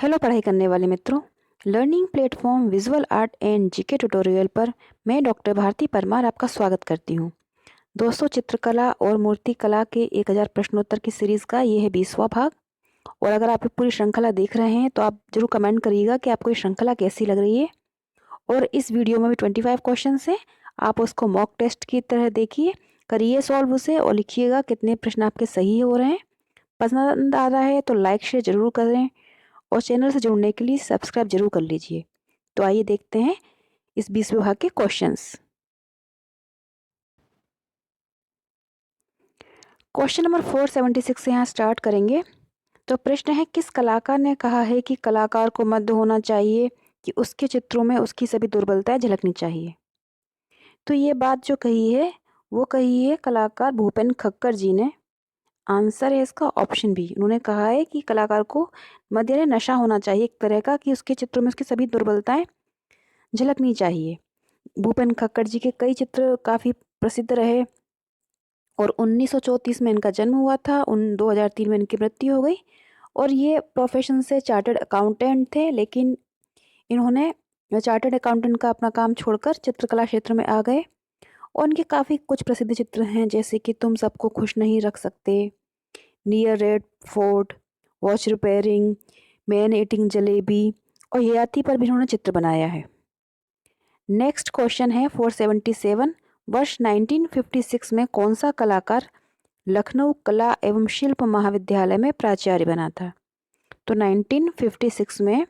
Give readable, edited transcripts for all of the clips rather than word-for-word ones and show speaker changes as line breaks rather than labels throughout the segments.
Hello पढ़ाई करने वाले मित्रों। Learning platform visual art and GK tutorial पर मैं डॉक्टर भारती परमार आपका स्वागत करती हूँ। दोस्तों, चित्रकला और मूर्तिकला के 1000 प्रश्नोत्तर की सीरीज़ का ये है 20वां भाग। और अगर आप पूरी श्रृंखला देख रहे हैं तो आप जरूर कमेंट करिएगा कि आपको ये श्रृंखला कैसी लग रही है। और इस वीडियो में भी 25 क्वेश्चन हैं। आप उसको मॉक टेस्ट की तरह देखिए, करिए सॉल्व उसे और लिखिएगा कितने प्रश्न आपके सही हो रहे हैं। पसंद आ रहा है तो लाइक शेयर जरूर करें और चैनल से जुड़ने के लिए सब्सक्राइब जरूर कर लीजिए। तो आइए देखते हैं इस 20वें भाग के क्वेश्चंस। क्वेश्चन नंबर 476 से यहाँ स्टार्ट करेंगे। तो प्रश्न है, किस कलाकार ने कहा है कि कलाकार को मध्य होना चाहिए कि उसके चित्रों में उसकी सभी दुर्बलताएं झलकनी चाहिए। तो ये बात जो कही है वो कही है कलाकार भूपेन खक्कर जी ने। आंसर है इसका ऑप्शन बी। उन्होंने कहा है कि कलाकार को मध्य यानी नशा होना चाहिए एक तरह का, कि उसके चित्रों में उसकी सभी दुर्बलताएं झलकनी चाहिए। भूपेन खक्कर जी के कई चित्र काफ़ी प्रसिद्ध रहे और 1934 में इनका जन्म हुआ था। 2003 में इनकी मृत्यु हो गई। और ये प्रोफेशन से चार्टर्ड अकाउंटेंट थे, लेकिन इन्होंने चार्टर्ड अकाउंटेंट का अपना काम छोड़कर चित्रकला क्षेत्र में आ गए। और उनके काफ़ी कुछ प्रसिद्ध चित्र हैं, जैसे कि तुम सबको खुश नहीं रख सकते, near red fort, watch repairing, man eating jalebi और हयाती पर भी इन्होंने चित्र बनाया है। नेक्स्ट क्वेश्चन है 477। वर्ष 1956 में कौन सा कलाकार लखनऊ कला एवं शिल्प महाविद्यालय में प्राचार्य बना था। तो 1956 में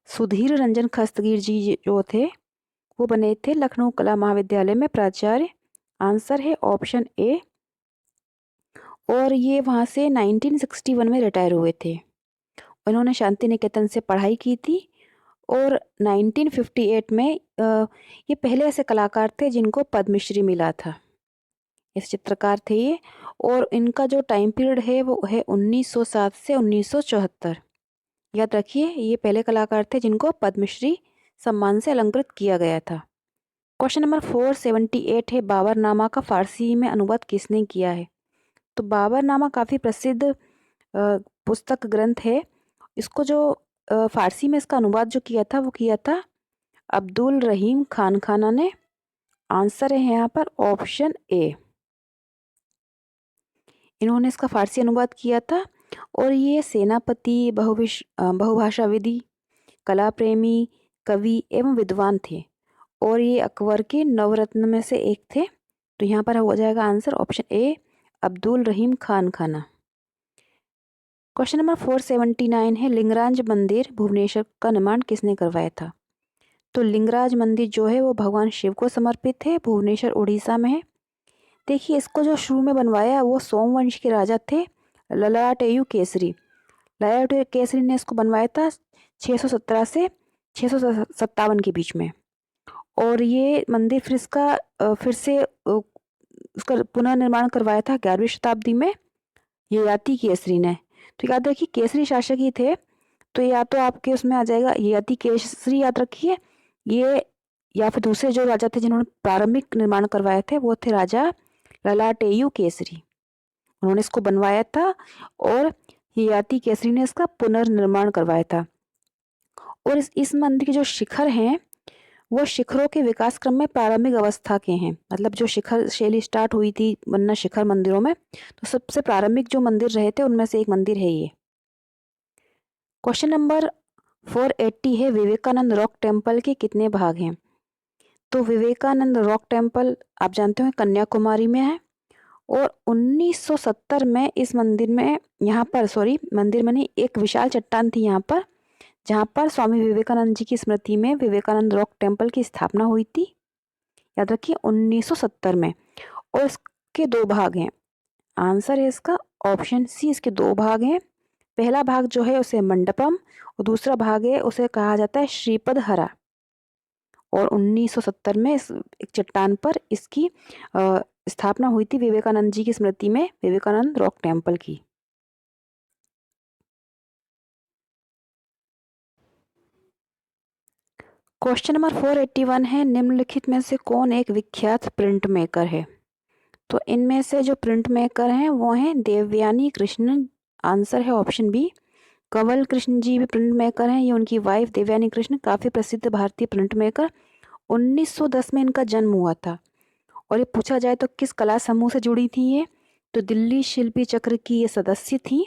सुधीर रंजन खस्तगीर जी जो थे वो बने थे लखनऊ कला महाविद्यालय में प्राचार्य। आंसर है ऑप्शन ए। और ये वहाँ से 1961 में रिटायर हुए थे। इन्होंने शांति निकेतन से पढ़ाई की थी। और 1958 में ये पहले ऐसे कलाकार थे जिनको पद्मश्री मिला था। इस चित्रकार थे ये। और इनका जो टाइम पीरियड है वो है 1907 से 1974। याद रखिए, ये पहले कलाकार थे जिनको पद्मश्री सम्मान से अलंकृत किया गया था। क्वेश्चन नंबर 478 है, बाबरनामा का फारसी में अनुवाद किसने किया है। तो बाबरनामा काफ़ी प्रसिद्ध पुस्तक ग्रंथ है। इसको जो फारसी में इसका अनुवाद जो किया था वो किया था अब्दुल रहीम खान खाना ने। आंसर है यहाँ पर ऑप्शन ए। इन्होंने इसका फारसी अनुवाद किया था। और ये सेनापति, बहुभाषाविदी, कला प्रेमी, कवि एवं विद्वान थे। और ये अकबर के नवरत्न में से एक थे। तो यहाँ पर हो जाएगा आंसर ऑप्शन ए, अब्दुल रहीम खान खाना। क्वेश्चन नंबर 479 है, लिंगराज मंदिर भुवनेश्वर का निर्माण किसने करवाया था। तो लिंगराज मंदिर जो है वो भगवान शिव को समर्पित है, भुवनेश्वर उड़ीसा में है। देखिए, इसको जो शुरू में बनवाया वो सोमवंश के राजा थे ललाटेयु केसरी। ललाटेयु केसरी ने इसको बनवाया था 617 से 657 के बीच में। और ये मंदिर फिर से उसका पुनर्निर्माण करवाया था 11वीं शताब्दी में ययाति केसरी ने। तो याद रखिए, केसरी शासक ही थे। तो या तो आपके उसमें आ जाएगा ययाति केसरी, याद रखिए ये, या फिर दूसरे जो राजा थे जिन्होंने प्रारंभिक निर्माण करवाए थे वो थे राजा ललाटेयु केसरी। उन्होंने इसको बनवाया था और ययाति केसरी ने इसका पुनर्निर्माण करवाया था। और इस मंदिर के जो शिखर हैं वो शिखरों के विकास क्रम में प्रारंभिक अवस्था के हैं। मतलब जो शिखर शैली स्टार्ट हुई थी बनना शिखर मंदिरों में, तो सबसे प्रारंभिक जो मंदिर रहे थे उनमें से एक मंदिर है ये। क्वेश्चन नंबर 480 है, विवेकानंद रॉक टेम्पल के कितने भाग हैं। तो विवेकानंद रॉक टेम्पल आप जानते हो कन्याकुमारी में है। और 1970 में इस मंदिर में मंदिर में नहीं, एक विशाल चट्टान थी यहाँ पर, जहाँ पर स्वामी विवेकानंद जी की स्मृति में विवेकानंद रॉक टेम्पल की स्थापना हुई थी। याद रखिए 1970 में। और इसके 2 भाग हैं। आंसर है इसका ऑप्शन सी, इसके 2 भाग हैं। पहला भाग जो है उसे मंडपम और दूसरा भाग है उसे कहा जाता है श्रीपद हरा। और 1970 में इस एक चट्टान पर इसकी स्थापना हुई थी विवेकानंद जी की स्मृति में विवेकानंद रॉक टेम्पल की। क्वेश्चन नंबर 481 है, निम्नलिखित में से कौन एक विख्यात प्रिंट मेकर है। तो इनमें से जो प्रिंट मेकर हैं वो हैं देवयानी कृष्णन। आंसर है ऑप्शन बी, कंवल कृष्ण जी भी प्रिंट मेकर हैं। ये उनकी वाइफ देवयानी कृष्ण, काफ़ी प्रसिद्ध भारतीय प्रिंट मेकर। 1910 में इनका जन्म हुआ था। और ये पूछा जाए तो किस कला समूह से जुड़ी थी ये, तो दिल्ली शिल्पी चक्र की ये सदस्य थी।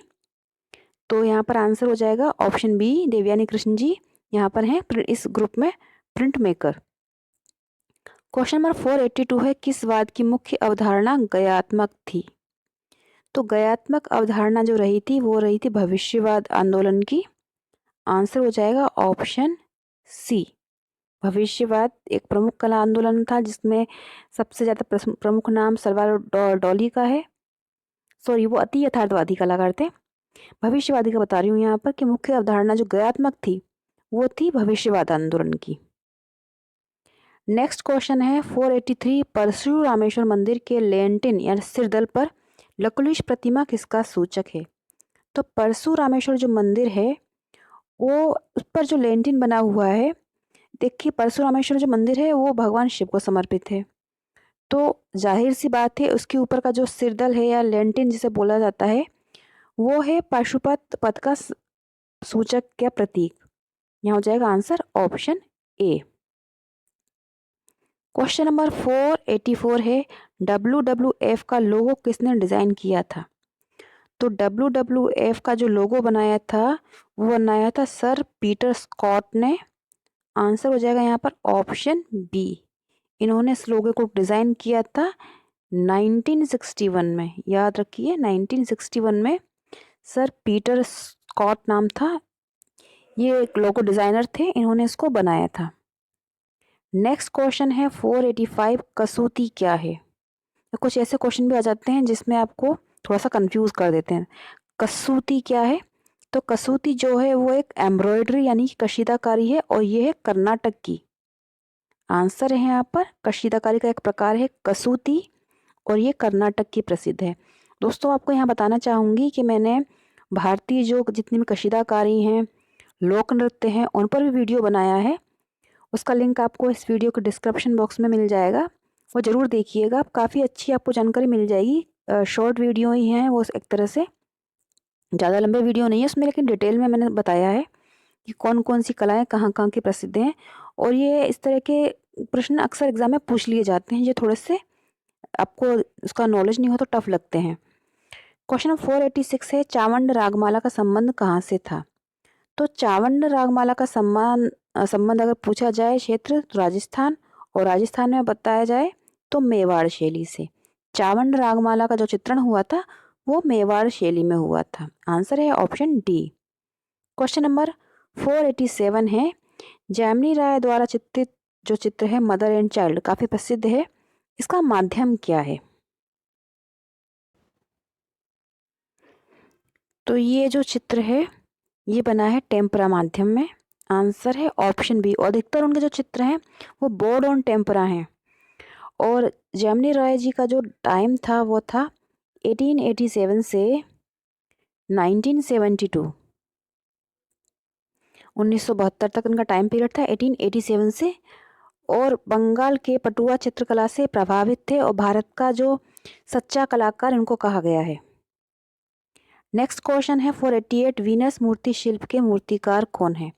तो यहाँ पर आंसर हो जाएगा ऑप्शन बी, देवयानी कृष्ण जी यहाँ पर हैं इस ग्रुप में प्रिंट मेकर। क्वेश्चन नंबर 482 है, किस वाद की मुख्य अवधारणा गयात्मक थी? तो गयात्मक अवधारणा जो रही थी वो रही थी भविष्यवाद आंदोलन की। आंसर हो जाएगा ऑप्शन सी। भविष्यवाद एक प्रमुख कला आंदोलन था जिसमें सबसे ज़्यादा प्रमुख नाम सल्वाडोर डॉली का है। सॉरी, वो अति यथार्थवादी कलाकार थे। भविष्यवादी का बता रही हूँ यहाँ पर कि मुख्य अवधारणा जो गयात्मक थी वो थी भविष्यवाद आंदोलन की। नेक्स्ट क्वेश्चन है 483, परशुरामेश्वर मंदिर के लेंटिन या सिरदल पर लकुलिश प्रतिमा किसका सूचक है? तो परशुरामेश्वर जो मंदिर है वो उस पर जो लेंटिन बना हुआ है, देखिए परशुरामेश्वर जो मंदिर है वो भगवान शिव को समर्पित है। तो जाहिर सी बात है उसके ऊपर का जो सिरदल है या लेंटिन जिसे बोला जाता है वो है पाशुपत पद का सूचक या प्रतीक। यहाँ हो जाएगा answer option A. Question number 484 है, WWF का लोगो किसने डिज़ाइन किया था? तो WWF का जो लोगो बनाया था वो बनाया था सर पीटर स्कॉट ने। आंसर हो जाएगा यहाँ पर ऑप्शन बी। इन्होंने इस लोगो को डिज़ाइन किया था 1961 में। याद रखिए 1961 में सर पीटर स्कॉट नाम था, ये एक लोगो डिज़ाइनर थे, इन्होंने इसको बनाया था। नेक्स्ट क्वेश्चन है 485, कसूती क्या है? तो कुछ ऐसे क्वेश्चन भी आ जाते हैं जिसमें आपको थोड़ा सा कंफ्यूज कर देते हैं। कसूती क्या है? तो कसूती जो है वो एक एम्ब्रॉयडरी यानी कि कशीदाकारी है और ये है कर्नाटक की। आंसर है यहाँ पर कशीदाकारी का एक प्रकार है कसूती और ये कर्नाटक की प्रसिद्ध है। दोस्तों आपको यहाँ बताना चाहूँगी कि मैंने भारतीय जो जितनी भी कशीदाकारी हैं, लोक नृत्य हैं, उन पर भी वीडियो बनाया है। उसका लिंक आपको इस वीडियो के डिस्क्रिप्शन बॉक्स में मिल जाएगा, वो ज़रूर देखिएगा। काफ़ी अच्छी आपको जानकारी मिल जाएगी। शॉर्ट वीडियो ही हैं वो, एक तरह से ज़्यादा लंबे वीडियो नहीं है उसमें, लेकिन डिटेल में मैंने बताया है कि कौन कौन सी कलाएँ कहाँ कहाँ की प्रसिद्ध हैं। और ये इस तरह के प्रश्न अक्सर एग्जाम में पूछ लिए जाते हैं, ये थोड़े से आपको उसका नॉलेज नहीं हो तो टफ लगते हैं। क्वेश्चन नंबर 486 है, चावंड रागमाला का संबंध कहाँ से था? तो चावंड रागमाला का संबंध अगर पूछा जाए क्षेत्र तो राजस्थान, और राजस्थान में बताया जाए तो मेवाड़ शैली से। चावंड रागमाला का जो चित्रण हुआ था वो मेवाड़ शैली में हुआ था। आंसर है ऑप्शन डी। क्वेश्चन नंबर 487 है, जैमिनी राय द्वारा चित्रित जो चित्र है मदर एंड चाइल्ड काफ़ी प्रसिद्ध है, इसका माध्यम क्या है? तो ये जो चित्र है ये बना है टेम्परा माध्यम में। आंसर है ऑप्शन बी। और अधिकतर उनके जो चित्र हैं वो बोर्ड ऑन टेम्परा हैं। और जैमिनी राय जी का जो टाइम था वो था 1887 से 1972, 1972 तक इनका टाइम पीरियड था 1887 से। और बंगाल के पटुआ चित्रकला से प्रभावित थे और भारत का जो सच्चा कलाकार इनको कहा गया है। नेक्स्ट क्वेश्चन है 488, वीनस मूर्ति शिल्प के मूर्तिकार कौन है?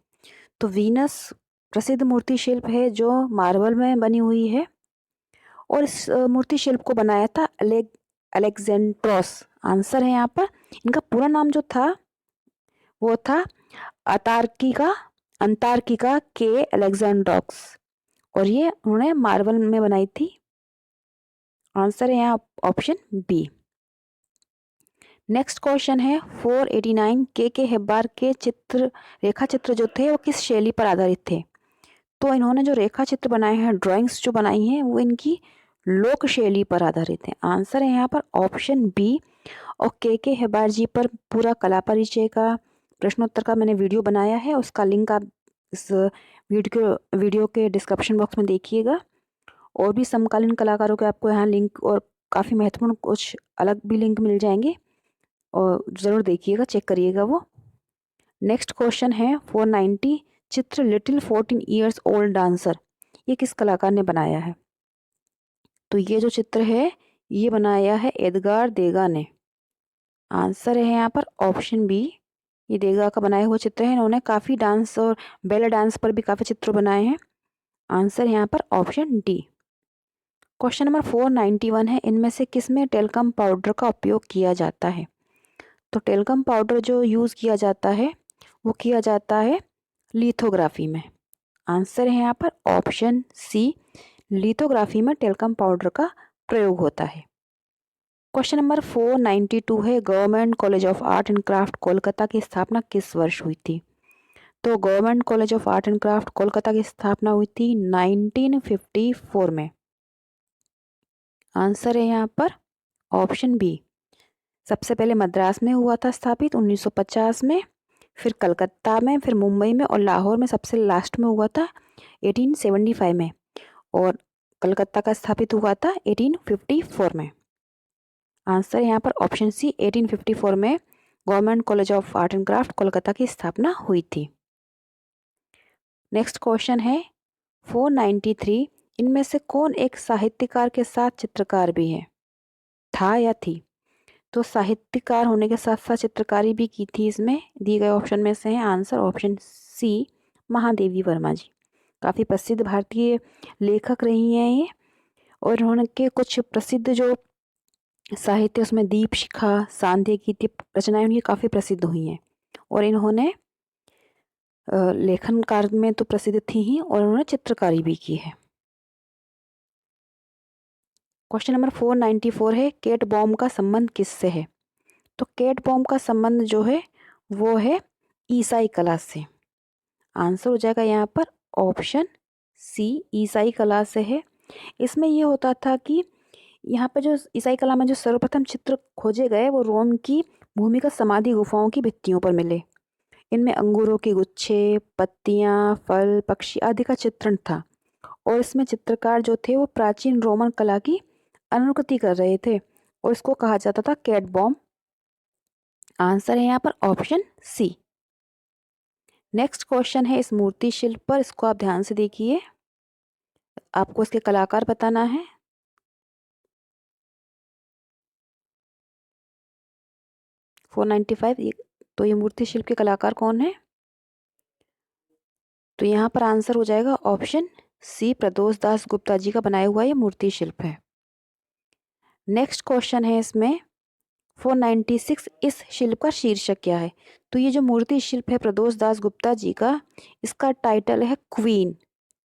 तो वीनस प्रसिद्ध मूर्ति शिल्प है जो मार्बल में बनी हुई है और इस मूर्ति शिल्प को बनाया था अलेक्जेंड्रोस। आंसर है यहाँ पर, इनका पूरा नाम जो था वो था अंतार्किका के अलेक्जेंड्रोस, और ये उन्होंने मार्बल में बनाई थी। आंसर है यहाँ ऑप्शन बी। नेक्स्ट क्वेश्चन है 489, के हेब्बार के रेखा चित्र जो थे वो किस शैली पर आधारित थे? तो इन्होंने जो रेखा चित्र बनाए हैं, ड्राइंग्स जो बनाई हैं वो इनकी लोक शैली पर आधारित है। आंसर है यहाँ पर ऑप्शन बी। और के हेब्बार जी पर पूरा कला परिचय का प्रश्नोत्तर का मैंने वीडियो बनाया है, उसका लिंक आप इस वीडियो के डिस्क्रिप्शन बॉक्स में देखिएगा। और भी समकालीन कलाकारों के आपको यहाँ लिंक और काफ़ी महत्वपूर्ण कुछ अलग भी लिंक मिल जाएंगे, और ज़रूर देखिएगा, चेक करिएगा वो। नेक्स्ट क्वेश्चन है 490, चित्र लिटिल 14 ईयर्स ओल्ड डांसर ये किस कलाकार ने बनाया है? तो ये जो चित्र है ये बनाया है एडगार देगा ने। आंसर है यहाँ पर ऑप्शन बी, ये देगा का बनाया हुआ चित्र है। इन्होंने काफ़ी डांस और बेले डांस पर भी काफ़ी चित्र बनाए हैं। आंसर यहाँ पर ऑप्शन डी। क्वेश्चन नंबर 491 है, इनमें से किसमें टेल्कम पाउडर का उपयोग किया जाता है? तो टेल्कम पाउडर जो यूज़ किया जाता है वो किया जाता है लिथोग्राफी में। आंसर है यहाँ पर ऑप्शन सी, लिथोग्राफी में टेल्कम पाउडर का प्रयोग होता है। क्वेश्चन नंबर 492 है, government college of art and craft Kolkata की स्थापना किस वर्ष हुई थी? तो government college of art and craft Kolkata की स्थापना हुई थी 1954 में। आंसर है यहाँ पर ऑप्शन बी। सबसे पहले मद्रास में हुआ था स्थापित 1950 में, फिर कलकत्ता में, फिर मुंबई में और लाहौर में सबसे लास्ट में हुआ था 1875 में, और कलकत्ता का स्थापित हुआ था 1854 में। आंसर यहाँ पर ऑप्शन सी, 1854 में government college of art and craft Kolkata की स्थापना हुई थी। नेक्स्ट क्वेश्चन है 493, इनमें से कौन एक साहित्यकार के साथ चित्रकार भी है? था या थी? तो साहित्यकार होने के साथ साथ चित्रकारी भी की थी। इसमें दिए गए ऑप्शन में से है answer option C, Mahadevi Varma ji. काफ़ी प्रसिद्ध भारतीय लेखक रही हैं ये, और उन्होंने के कुछ प्रसिद्ध जो साहित्य उसमें दीप शिखा, सांध्य की रचनाएं उनकी काफ़ी प्रसिद्ध हुई हैं, और इन्होंने लेखन कार्य में तो प्रसिद्ध थी ही, और उन्होंने चित्रकारी भी की है। क्वेश्चन नंबर 494 है, केट बॉम का संबंध किससे है? तो केट बॉम का संबंध जो है वो है ईसाई कला से। आंसर हो जाएगा यहाँ पर ऑप्शन सी, ईसाई कला से है। इसमें ये होता था कि यहाँ पे जो ईसाई कला में जो सर्वप्रथम चित्र खोजे गए वो रोम की भूमिगत समाधि गुफाओं की भित्तियों पर मिले। इनमें अंगूरों के गुच्छे, पत्तियाँ, फल, पक्षी आदि का चित्रण था, और इसमें चित्रकार जो थे वो प्राचीन रोमन कला की अनुकृति कर रहे थे, और इसको कहा जाता था कैट बॉम। आंसर है यहाँ पर ऑप्शन सी। नेक्स्ट क्वेश्चन है इस मूर्ति शिल्प पर, इसको आप ध्यान से देखिए, आपको इसके कलाकार बताना है। फोर 495, तो ये मूर्ति शिल्प के कलाकार कौन है? तो यहाँ पर आंसर हो जाएगा ऑप्शन सी, प्रदोष दास गुप्ता जी का बनाया हुआ ये मूर्ति शिल्प है। नेक्स्ट क्वेश्चन है इसमें 496, इस शिल्प का शीर्षक क्या है? तो ये जो मूर्ति शिल्प है प्रदोष दास गुप्ता जी का, इसका टाइटल है क्वीन।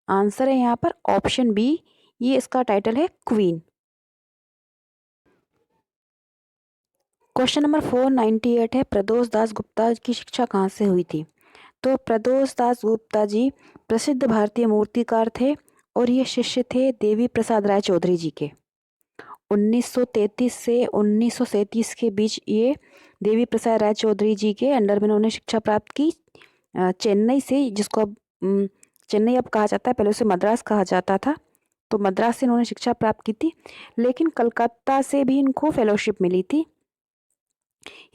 आंसर है यहाँ पर ऑप्शन बी, ये इसका टाइटल है क्वीन। क्वेश्चन नंबर 498 है, प्रदोष दास गुप्ता की शिक्षा कहाँ से हुई थी? तो प्रदोष दास गुप्ता जी प्रसिद्ध भारतीय मूर्तिकार थे, और ये शिष्य थे देवी प्रसाद राय चौधरी जी के। 1933 से 1937 के बीच ये देवी प्रसाद राय चौधरी जी के अंडर में उन्होंने शिक्षा प्राप्त की। चेन्नई से, जिसको अब चेन्नई अब कहा जाता है, पहले उसे मद्रास कहा जाता था, तो मद्रास से इन्होंने शिक्षा प्राप्त की थी। लेकिन कलकत्ता से भी इनको फेलोशिप मिली थी।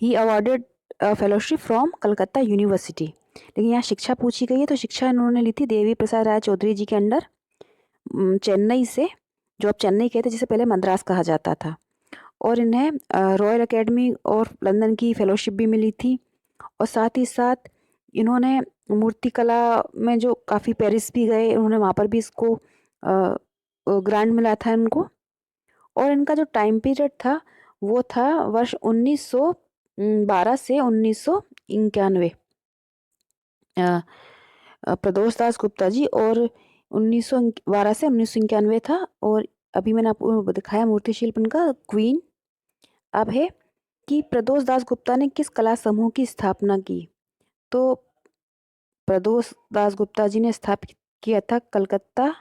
He awarded fellowship from Calcutta university. लेकिन यहाँ शिक्षा पूछी गई है, तो शिक्षा इन्होंने ली थी देवी प्रसाद राय चौधरी जी के अंडर चेन्नई से, जो अब चेन्नई कहते, जिसे पहले मद्रास कहा जाता था। और इन्हें रॉयल एकेडमी और लंदन की फेलोशिप भी मिली थी, और साथ ही साथ इन्होंने मूर्तिकला में जो काफ़ी पेरिस भी गए, उन्होंने वहाँ पर भी इसको ग्रांट मिला था इनको। और इनका जो टाइम पीरियड था वो था वर्ष 1912 से 1991। प्रदोष दास गुप्ता जी, और 1912 से 1991 था। और अभी मैंने आपको दिखाया मूर्ति शिल्प इनका क्वीन। अब है कि प्रदोष दास गुप्ता ने किस कला समूह की स्थापना की? तो प्रदोष दास गुप्ता जी ने स्थापित किया था कलकत्ता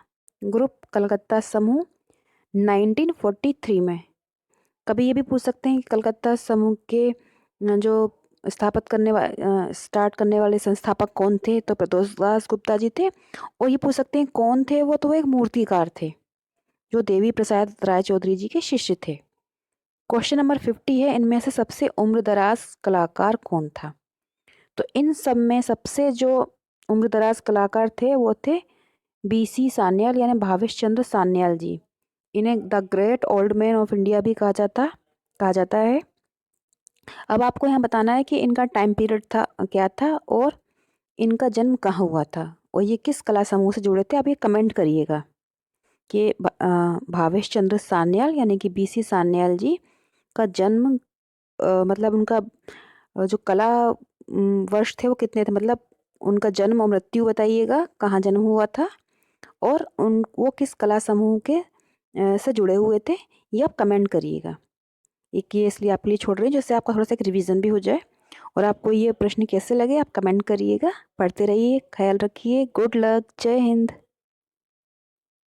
ग्रुप, कलकत्ता समूह 1943 में। कभी ये भी पूछ सकते हैं कि कलकत्ता समूह के जो स्टार्ट करने वाले संस्थापक कौन थे? तो प्रदोष दास गुप्ता जी थे। और ये पूछ सकते हैं कौन थे वो? तो वो एक मूर्तिकार थे जो देवी प्रसाद राय चौधरी जी के शिष्य थे। क्वेश्चन नंबर 50 है, इनमें से सबसे उम्रदराज कलाकार कौन था? तो इन सब में सबसे जो उम्रदराज कलाकार थे वो थे BC सान्याल, यानी भावेश चंद्र सान्याल जी। इन्हें the great old man of India भी कहा जाता है। अब आपको यहाँ बताना है कि इनका टाइम पीरियड था क्या था और इनका जन्म कहाँ हुआ था और ये किस कला समूह से जुड़े थे। आप ये कमेंट करिएगा कि भावेश चंद्र सान्याल यानी कि बीसी सान्याल जी का जन्म मतलब उनका जो कला वर्ष थे वो कितने थे, मतलब उनका जन्म और मृत्यु बताइएगा, कहाँ जन्म हुआ था और उन वो किस कला समूह के से जुड़े हुए थे, ये आप कमेंट करिएगा। एक ये इसलिए आपके लिए छोड़ रही हूँ जिससे आपका थोड़ा-सा एक रिवीजन भी हो जाए। और आपको ये प्रश्न कैसे लगे आप कमेंट करिएगा। पढ़ते रहिए, ख्याल रखिए। Good luck. जय हिंद।